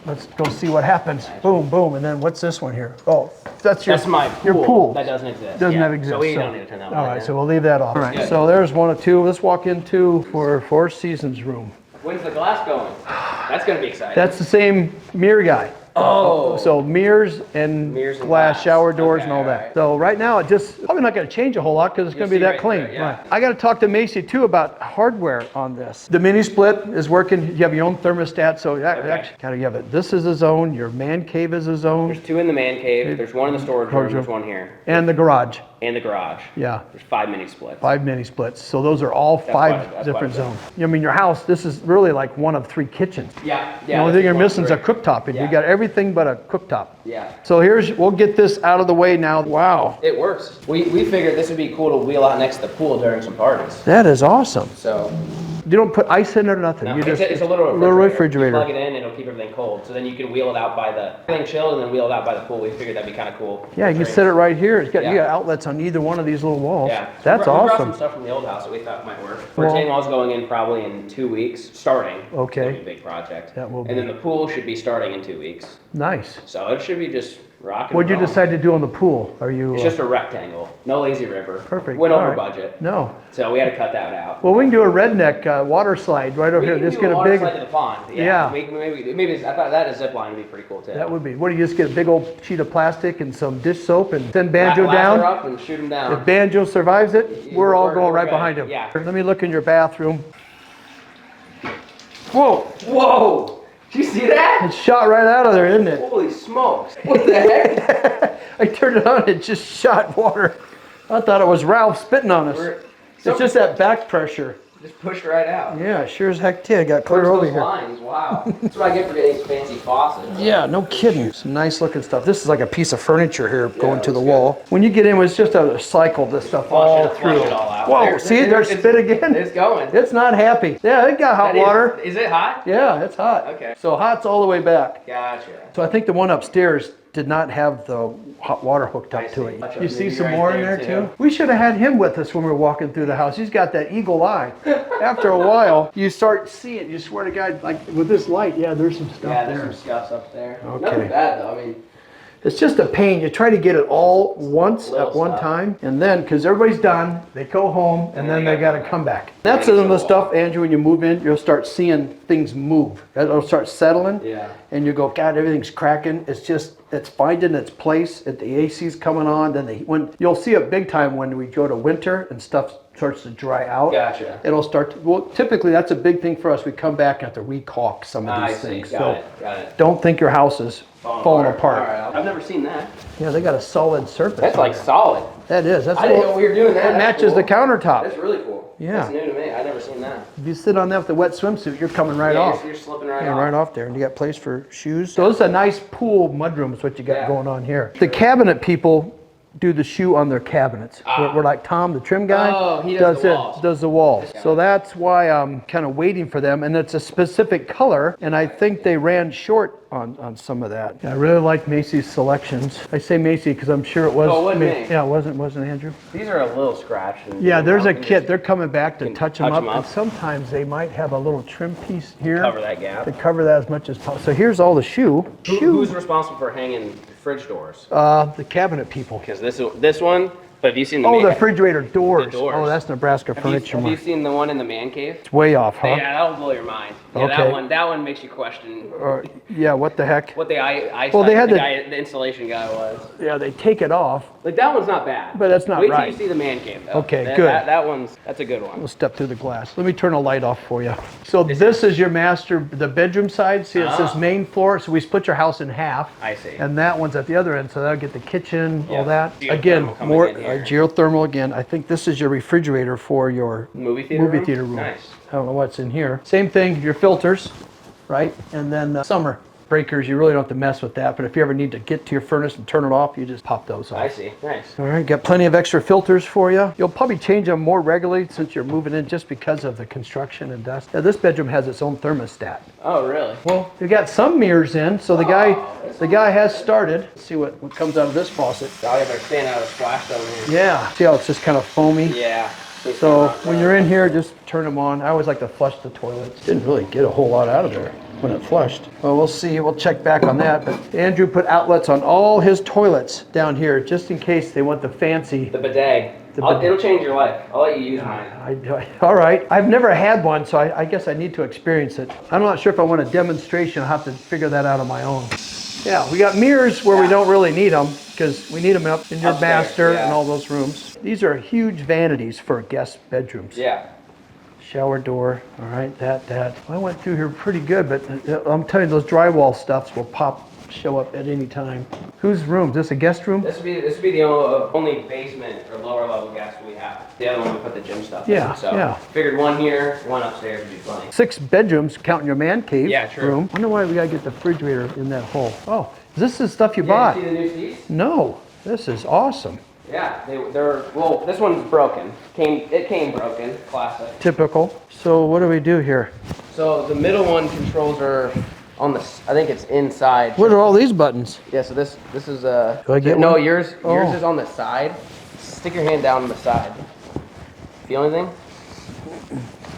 Let's go see what happens. Boom, boom, and then what's this one here? Oh, that's That's my pool. your pool. That doesn't exist. Doesn't yeah. have exist. So we don't need to turn that one All on right, then. so we'll leave that off. All right, Good. so there's 1 or 2. Let's walk into for Four Seasons room. When's the glass going? That's gonna be exciting. That's the same mirror guy. Oh. So mirrors and Mirrors and glass, glass. shower doors, Okay, and all that. alright. So right now, it just probably not going to change a whole lot because it's going to be see that right clean. through it, yeah. Right. I got to talk to Macy too about hardware on this. The mini split is working. You have your own thermostat, so actually kind of have it. This is a zone. Your man cave is a zone, There's 2 in the man cave. There's 1 in the storage room. There's 1 here. and the garage. And the garage. Yeah. There's 5 mini splits. 5 mini splits. So those are all quite 5 a- that's different quite a bit. zones. I mean, your house. This is really like one of 3 kitchens. Yeah. The only thing you're missing is a cooktop, and you Yeah. got everything but a cooktop. Yeah. So we'll get this out of the way now. Wow. It works. We figured this would be cool to wheel out next to the pool during some parties. That is awesome. So You don't put ice in it or nothing. No, You just, it's a little refrigerator. You plug it in, it'll keep everything cold. So then you can wheel it out by the everything chilled, and then wheel it out by the pool. We figured that'd be kind of cool. Yeah, you can set it right here. It's got you got outlets on either one of these little walls. Yeah, That's we brought awesome. some stuff from the old house that we thought might work. Well, Retaining wall's going in probably in 2 weeks, starting. Okay. It'll be a big project. That will be. And then the pool should be starting in 2 weeks. Nice. So it should be just rocking. What'd you decide to do on the pool? Are you? It's just a rectangle, no lazy river. Perfect. Went All over right. budget, No. so we had to cut that out. Well, we can do a redneck water slide right over We here. can Just do get a a water big. slide to the pond. Yeah. Maybe I thought that a zip line would be pretty cool too. That would be. What do you just get a big old sheet of plastic and some dish soap and send Banjo Ladder down? up and shoot him down. If Banjo survives it, we're all going right ready. behind him. Yeah. Let me look in your bathroom. Whoa! Whoa! Did you see that? It shot right out of there, isn't it? Holy smokes! What the heck? I turned it on, it just shot water. I thought it was Ralph spitting on us. It's just that back pressure. Just pushed right out. Yeah, sure as heck did. Got clear Where's over those here. lines? Wow. That's what I get for getting these fancy faucets. Yeah, no kidding. Some nice looking stuff. This is like a piece of furniture here going to the looks wall. When you get in, it's just a cycle this stuff all Flush through. it all out. Whoa, There- see, there- there's it's- spit again. It's going. It's not happy. Yeah, it got hot water. Is it hot? Yeah, it's hot. Okay. So hot's all the way back. Gotcha. So I think the one upstairs did not have the hot water hooked up I to see. it. You see Maybe some right more in there, there too. too? We should have had him with us when we were walking through the house. He's got that eagle eye. After a while, you start seeing, you swear to God, like with this light, yeah, there's some stuff Yeah, there. there's some scuffs up there. Okay. Nothing bad though. I mean, It's just a pain. You try to get it all once Little at one stuff. time, and then, because everybody's done, they go home, and then they got to come back. That's Make some of the some stuff, Andrew, when you move in, you'll start seeing things move. It'll start settling, yeah. and you go, God, everything's cracking. It's just, it's finding its place. The AC's coming on. Then when you'll see it big time when we go to winter and stuff starts to dry out. Gotcha. It'll start to, well, typically that's a big thing for us. We come back and have to re-caulk some of I these see. things. Got it. Don't think your house is falling apart. All right. I've never seen that. Yeah, they got a solid surface. That's on like there. solid. That is. That's I didn't cool. know we were doing that. It That's matches cool. the countertop. That's really cool. Yeah. That's new to me. I've never seen that. If you sit on that with a wet swimsuit, you're coming right Yeah, off. You're slipping right Yeah, off. right off there, and you got place for shoes. So this is a nice pool mudroom is what you got Yeah. going on here. The cabinet people do the shoe on their cabinets. We're like Tom, the trim guy, Oh, he does the walls. does the walls. So that's why I'm kind of waiting for them, and it's a specific color, and I think they ran short on some of that. I really like Macy's selections. I say Macy because I'm sure it was. Oh, it wasn't me. Yeah, it wasn't Andrew. These are a little scratched. and- Yeah, there's a you kit. can They're coming back to can touch them touch up, 'em and up. sometimes they might have a little trim piece here cover that gap. to cover that as much as possible. So here's all the shoe. Who's responsible for hanging fridge doors? The cabinet people. Because this one. But have you seen the Oh, man? the refrigerator doors. The doors. Oh, that's Nebraska Have Furniture you Mart. seen the one in the man cave? It's way off, huh? Yeah, that'll blow your mind. Yeah, Okay. that one makes you question Yeah, what the heck? what the eyesight Well, they had the installation guy was. Yeah, they take it off. Like that one's not bad. But that's not Wait right. till you see the man cave though. Okay, That- good. That's a good one. We'll step through the glass. Let me turn a light off for you. So this is your master, the bedroom side. See, it says Ah. main floor. So we split your house in half. I see. And that one's at the other end, so that'll get the kitchen, all Yeah. that. Geothermal Again, coming more in here. geothermal again. I think this is your refrigerator for your Movie theater room? Nice. Nice. I don't know what's in here. Same thing, your filters, right? And then summer breakers, you really don't have to mess with that. But if you ever need to get to your furnace and turn it off, you just pop those off. I see. Nice. All right, got plenty of extra filters for you. You'll probably change them more regularly since you're moving in just because of the construction and dust. Now, this bedroom has its own thermostat. Oh really? Well, you got some mirrors in, so the guy has started. Let's see what comes out of this faucet. Oh, you better stand out of the splash zone here. Yeah, see how it's just kind of foamy? Yeah. So when you're in here, just turn them on. I always like to flush the toilets. Didn't really get a whole lot out of there when it flushed. Well, we'll see. We'll check back on that. But Andrew put outlets on all his toilets down here, just in case they want the fancy. The bidet. It'll change your life. I'll let you use mine. All right. I've never had one, so I guess I need to experience it. I'm not sure if I want a demonstration. I'll have to figure that out on my own. Yeah, we got mirrors where we don't really need them because we need them up in your Upstairs, master yeah. and all those rooms. These are huge vanities for guest bedrooms. Yeah. Shower door, all right, that. I went through here pretty good, but I'm telling you, those drywall stuffs will show up at any time. Whose room? Is this a guest room? This would be the only basement or lower level guest we have. The other one we put the gym stuff Yeah, in. So yeah. figured one here, one upstairs would be plenty. 6 bedrooms, counting your man cave Yeah, true. room. Wonder why we gotta get the refrigerator in that hole. Oh, this is stuff you Yeah, bought. you see the new seats? No, this is awesome. Yeah, they're well. This one's broken. It came broken. Classic. Typical. So what do we do here? So the middle one controls are on the. I think it's inside. What are all these buttons? Yeah. So this is Do I get no one? yours Oh. is on the side. Stick your hand down on the side. Feel anything?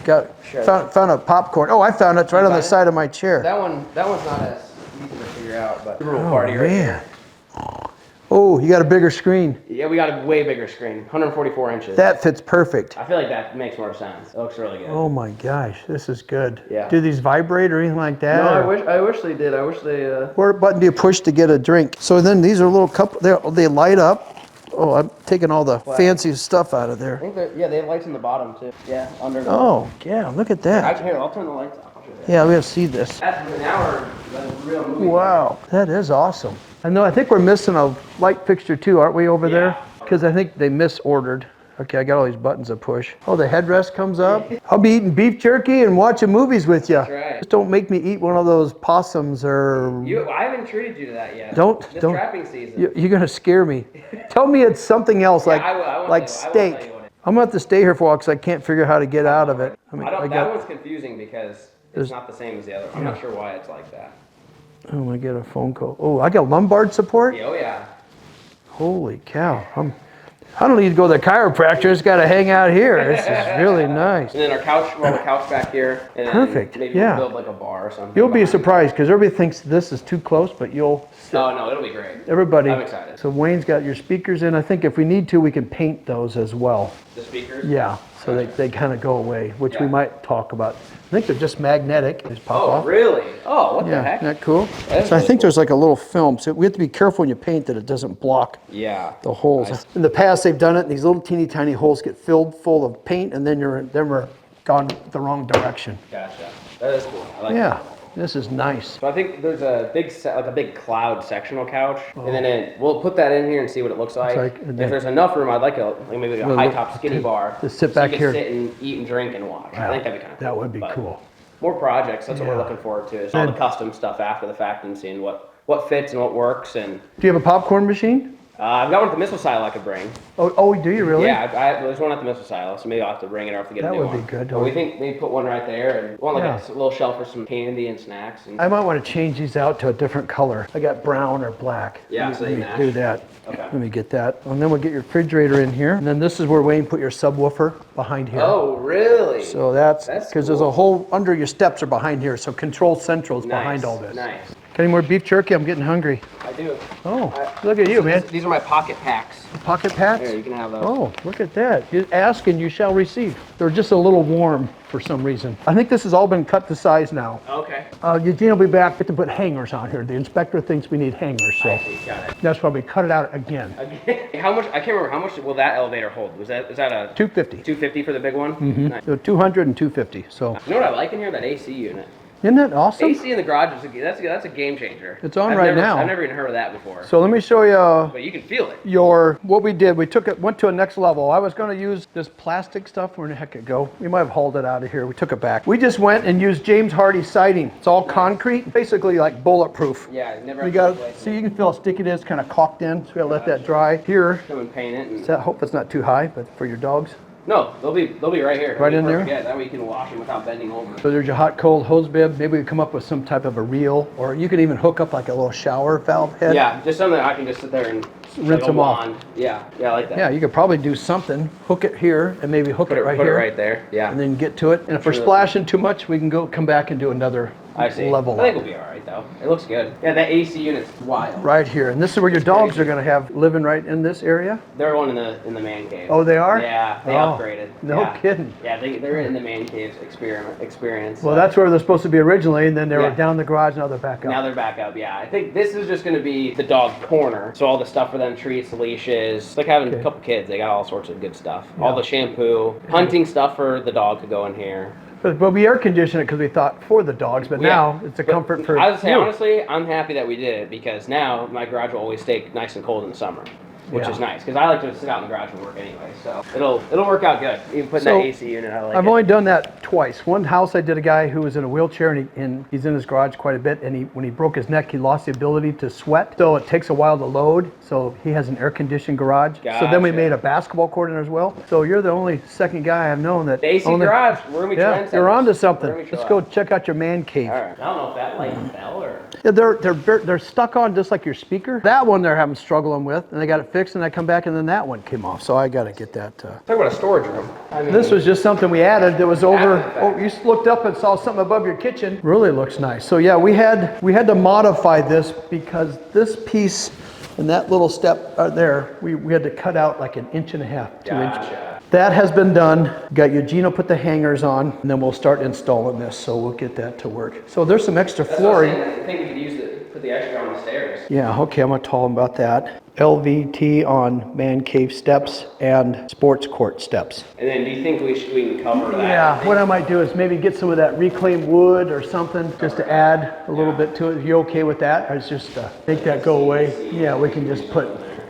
Got Sure. found a popcorn. Oh, I found it. It's right on the found it? side of my chair. That one's not as easy to figure out, but little Oh, party right man. here. Oh, you got a bigger screen. Yeah, we got a way bigger screen, 144 inches. That fits perfect. I feel like that makes more sense. It looks really good. Oh my gosh, this is good. Yeah. Do these vibrate or anything like that? No, or- I wish they did. I wish they. What button do you push to get a drink? So then these are little cup. They light up. Oh, I'm taking all the fancy stuff out of I there. think they have lights in the bottom too. Yeah, under. Oh, yeah, look at that. I'll turn the lights off. I'll show you that. Yeah, we have to see this. That's now we're real movie. Wow, that is awesome. I know, I think we're missing a light fixture too, aren't we, over there? Because I think they misordered. Okay, I got all these buttons to push. Oh, the headrest comes up. I'll be eating beef jerky and watching movies with you. That's right. Just don't make me eat one of those possums or... I haven't treated you to that yet. Don't. This trapping season. You're gonna scare me. Tell me it's something else, like I won't like tell you. I won't tell steak. you what it I'm gonna have to stay here for a while because I can't figure out how to get out of it. I mean, that one's confusing because it's not the same as the other. I'm not sure why it's like that. oh, I get a phone call. Oh, I got lumbar support? Yeah, oh yeah. Holy cow. I don't need to go to the chiropractor. Just got to hang out here. This is really nice. And then our couch, we'll have a couch back here. And then Perfect, maybe yeah. we'll build like a bar or something. You'll be behind. surprised because everybody thinks this is too close, but you'll sit. Oh no, it'll be great. Everybody. I'm excited. So Wayne's got your speakers in. I think if we need to, we can paint those as well. The speakers? Yeah, so they kind of go away, which we Yeah. might talk about. I think they're just magnetic. They just pop Oh, off. really? Oh, what the Yeah, heck? isn't that cool? That is So I really think cool. there's like a little film. So we have to be careful when you paint that it doesn't block Yeah. the holes. Nice. In the past, they've done it, and these little teeny tiny holes get filled full of paint, and then we're gone the wrong direction. Gotcha. That is cool. I like Yeah, that. this is nice. So I think there's a big cloud sectional couch, and then we'll put that in here and see what it looks like. like- and If then- there's enough room, I'd like maybe a high top skinny bar. Just sit so back you here. can sit and eat and drink and watch. I think that'd be kind of cool. That would be But cool. More projects. That's what we're Yeah. looking forward to. Is all the custom stuff after the fact and seeing what fits and what works. And Do you have a popcorn machine? I've got one at the missile silo I could bring. Oh, do you really? Yeah, there's one at the missile silo, so maybe I'll have to bring it or have to get That a new would be one. good. But we think maybe put one right there and one like Yeah. a little shelf for some candy and snacks. And I might want to change these out to a different color. I got brown or black. Yeah, Let so me they match. do that. Okay. Let me get that. And then we'll get your refrigerator in here. And then this is where Wayne put your subwoofer behind here. Oh, really? So that's That's because there's a cool. whole, under your steps are behind here. So Control Central's behind all this. Nice. Got any more beef jerky? I'm getting hungry. I do. Oh, look at you, man. These are my pocket packs. Pocket pats? Here, you can have those. Oh, look at that. You ask and you shall receive. They're just a little warm for some reason. I think this has all been cut to size now. Okay. Eugene will be back. We have to put hangers on here. The inspector thinks we need hangers, so I see. Got it. that's why we cut it out again. Okay. How much? I can't remember. How much will that elevator hold? Is that a 250. 250 for the big one? Nice. So 200 and 250. So You know what I like in here? That AC unit. isn't that awesome? AC in the garage that's a game changer. It's on right now. I've never even heard of that before. So let me show you But you can feel it. what we did. We went to a next level. I was going to use this plastic stuff. Where the heck it go? We might have hauled it out of here. We took it back. We just went and used James Hardy siding. It's all concrete, basically like bulletproof. Yeah, never. We got, see, you can feel how sticky it is, kind of caulked in. So we gotta let that dry. Here, Come and paint it. And, I hope it's not too high, but for your dogs. no, they'll be right here. Right in there? Yeah, that way you can wash them without bending over. So there's your hot cold hose bib. Maybe we come up with some type of a reel, or you can even hook up like a little shower valve head. Yeah, just something I can just sit there and Rinse like a them off. wand. Yeah, I like that. Yeah, you could probably do something. Hook it here and maybe hook Put it right put here. it right there. Yeah. And then get to it. And if we're Sure. splashing too much, we can come back and do another I see. level I think up. we'll be all right though. It looks good. Yeah, that AC unit's wild. Right here. And this is where your dogs are gonna have living right in this area. They're one in the man cave. Oh, they are? Yeah, they Oh, upgraded. no Yeah. kidding. Yeah, they're in the man cave's experience. Well, that's where they're supposed to be originally, and then they were Yeah. down the garage, now they're back Now up. they're back up, yeah. I think this is just going to be the dog corner. So all the stuff for them, treats, leashes. It's like having a couple kids. They got all sorts of good stuff. All the shampoo, hunting stuff for the dog to go in here. But we air conditioned it because we thought for the dogs, but Yeah. now it's a But comfort for I would say, you. honestly, I'm happy that we did it because now my garage will always stay nice and cold in the summer. which Yeah. is nice because I like to sit out in the garage and work anyway. So it'll work out good. Even putting So, that AC unit, I like I've it. only done that twice. One house I did a guy who was in a wheelchair and he's in his garage quite a bit, and when he broke his neck, he lost the ability to sweat. So it takes a while to load. So he has an air-conditioned garage. So then we Gotcha. made a basketball court in there as well. So you're the only second guy I've known that The AC owned it. garage, we're gonna be Yeah, trendsetters. you're onto We're something. gonna be Let's chill go check out your man cave. All right. I don't know if that light fell or. Yeah, they're stuck on just like your speaker. That one they're having struggling with, and they got it fixed, and I come back and then that one came off. So I got to get that. Talk about a storage room. I mean, This was just something we added that was over. After the Oh, fact. you looked up and saw something above your kitchen. Really looks nice. So yeah, we had to modify this because this piece and that little step there, we had to cut out like 1.5 inches, 2 inches. Gotcha. That has been done. Got Eugenio put the hangers on, and then we'll start installing this. So we'll get that to work. So there's some extra That's what I was flooring. saying. I think we could use put the extra on the stairs. Yeah, okay, I'm gonna tell them about that. LVT on man cave steps and sports court steps. And then, do you think we can cover that? Yeah, what I might do is maybe get some of that reclaimed wood or something, just to add a little bit to it. You okay with that? Or it's just make that go away? Yeah, we can just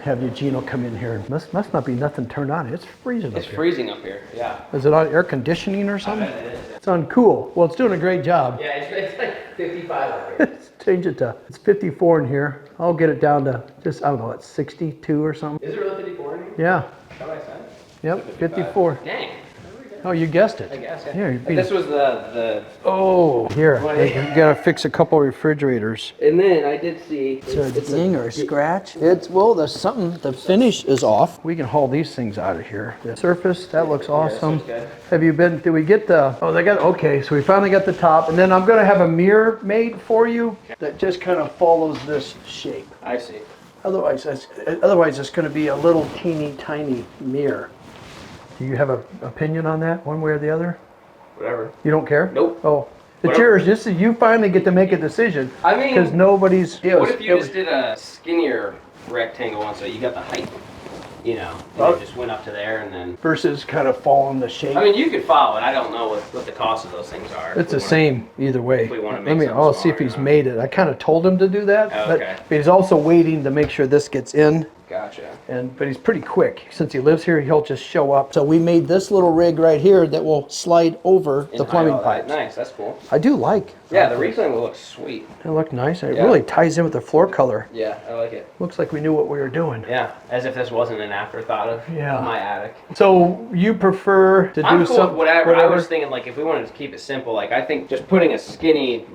have Eugenio come in here. Must not be nothing turned on. It's freezing It's up here. freezing up here. Yeah. Is it on air conditioning or something? bet it is. It's on cool. Well, it's doing a great job. Yeah, it's like 55 up here. Let's change it to, it's 54 in here. I'll get it down to just, I don't know, it's 62 or something. Is it really 54 in here? Yeah, How do I say? yep, 54. Dang. Oh, you guessed it. I guess. Yeah. Here, you beat This it. was the. Oh, here, What? you gotta fix a couple refrigerators. And then I did see. Is there a ding or a scratch? Well, there's something, the finish is off. We can haul these things out of here. The surface, that looks awesome. looks good. Have you been, did we get okay, so we finally got the top, and then I'm gonna have a mirror made for you that just kind of follows this shape. I see. Otherwise, it's gonna be a little teeny tiny mirror. Do you have an opinion on that, one way or the other? Whatever. You don't care? Nope. Oh, it's Whatever. yours. Just so you finally get to make a decision. I mean, Because nobody's. What if you just did a skinnier rectangle one so you got the height? You know, and it just went up to there and then. Versus kind of following the shape. I mean, you could follow it. I don't know what the cost of those things are. It's the same either way. we wanna make I'll something see if smaller, he's huh? made it. I kind of told him to do that, Okay. but he's also waiting to make sure this gets in. Gotcha. But he's pretty quick. Since he lives here, he'll just show up. So we made this little rig right here that will slide over the And plumbing hide all that. pipes. Nice. That's cool. I do like. Yeah, the reclaim will look sweet. It look nice. It Yeah. really ties in with the floor color. Yeah, I like it. Looks like we knew what we were doing. Yeah, as if this wasn't an afterthought of Yeah. my attic. So you prefer to I'm do cool with something? whatever. I was thinking, like, if we wanted to keep it simple, like, I think just putting a skinny,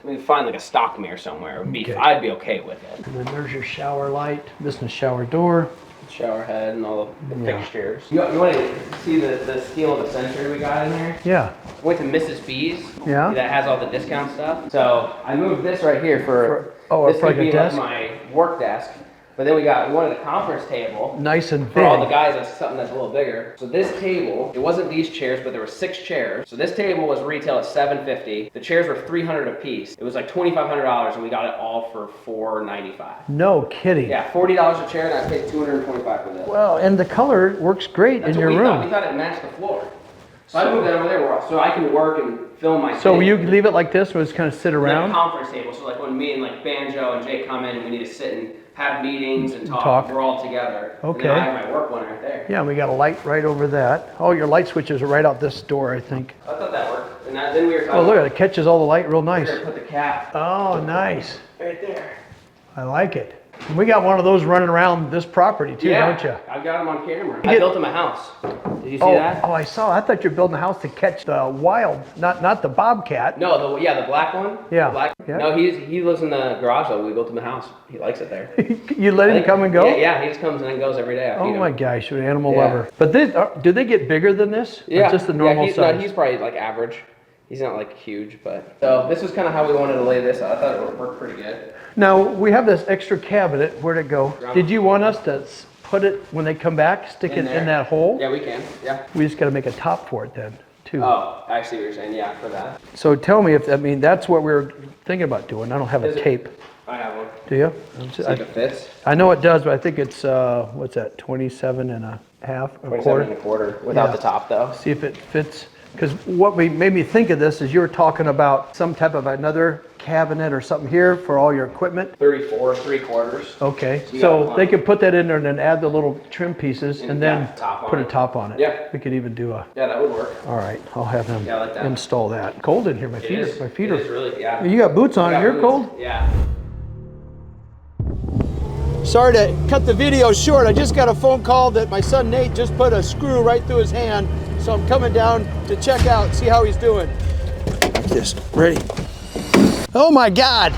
we find like a stock mirror somewhere would be. Okay. I'd be okay with it. And then there's your shower light. This is the shower door. Shower head and all the Yeah. fixtures. You want to see the steel of the century we got in there? Yeah. Went to Mrs. B's. Yeah. That has all the discount stuff. So I moved this right here for this for like could a be desk? like my work desk. But then we wanted a conference table. Nice and For all the big. guys, that's something that's a little bigger. So this table, it wasn't these chairs, but there were 6 chairs. So this table was retail at $750. The chairs were $300 a piece. It was like $2,500, and we got it all for $495. No kidding. Yeah, $40 a chair, and I paid $225 for this. Well, and the color works great That's in what your we thought. We room. thought it matched the floor. So I moved that over there so I can work and film my So thing. you leave it like this, where it's kind of sit Like a around? conference table. So like when me and like Banjo and Jay come in and we need to sit and have meetings and talk. Talk. We're all together. Okay. And then I have my work one right there. Yeah, we got a light right over that. Oh, your light switches are right out this door, I think. I thought that worked. And then we were talking. Oh, look at it. It catches all the light real We're nice. gonna put the cap Oh, nice. right there. I like it. And we got one of those running around this property too, don't you? I've got them on camera. You I get- built him a house. Did you see Oh, that? I saw. I thought you were building a house to catch the wild, not the bobcat. No, the black one. Yeah. The black. Yeah. No, he lives in the garage though. We built him a house. He likes it there. You let him come and go? Yeah, he just comes and goes every day. I Oh feed my him. gosh, you're an animal Yeah. lover. But do they get bigger than this? Or Yeah, just the normal he's, size? No, he's probably like average. He's not like huge, but so this was kind of how we wanted to lay this out. I thought it worked pretty good. Now, we have this extra cabinet. Where'd it go? Did you want us to put it, when they come back, stick it there. in that hole? Yeah, we can. Yeah. We just got to make a top for it then, too. Oh, I see what you're saying. Yeah, for that. So tell me if, that's what we were thinking about doing. I don't have Is a it- tape. I have one. Do you? See if it fits. I know it does, but I think it's, what's that, 27 and a half, a 27 quarter? and a quarter without Yeah. the top though. See if it fits. Because what made me think of this is you were talking about some type of another cabinet or something here for all your equipment? 34 3/4. Okay, You got so one. they could put that in there and then add the little trim pieces and then yeah, top on put a it. top on it. Yeah. We could even do a, Yeah, that would work. all right, I'll have them Yeah, I like that. install that. Cold in here, my It feet is. are, my feet It are. is really, yeah. You got boots on, Got you're boots. cold? Yeah. Sorry to cut the video short. I just got a phone call that my son Nate just put a screw right through his hand. So I'm coming down to check out, see how he's doing. Like this, ready? Oh my God.